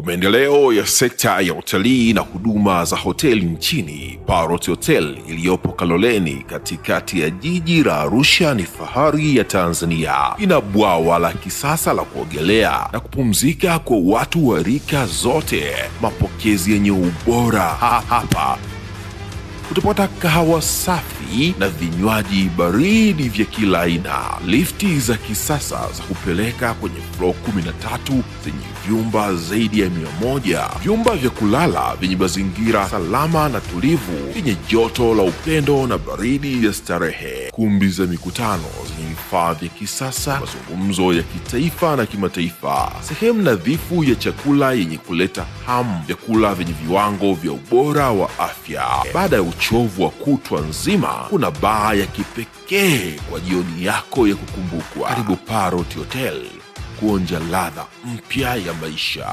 maendeleo ya sekta ya utalii na huduma za hoteli nchini, Parrot Hotel iliyopo Kaloleni katikati ya jiji la Arusha ni fahari ya Tanzania. Ina bwawa la kisasa la kuogelea na kupumzika kwa watu wa rika zote, mapokezi yenye ubora. Hapa utapata kahawa safi na vinywaji baridi vya kila aina, lifti za kisasa za kupeleka kwenye floor 13 zenye vyumba zaidi ya 100, vyumba vya kulala vyenye mazingira salama na tulivu, vyenye joto la upendo na baridi ya starehe, kumbi za mikutano zenye vifaa vya kisasa, mazungumzo ya kitaifa na kimataifa, sehemu nadhifu ya chakula yenye kuleta hamu, vyakula vyenye viwango vya ubora wa afya. Baada ya uchovu wa kutwa nzima, kuna baa ya kipekee kwa jioni yako ya kukumbukwa. Karibu Parrot Hotel kuonja ladha mpya ya maisha.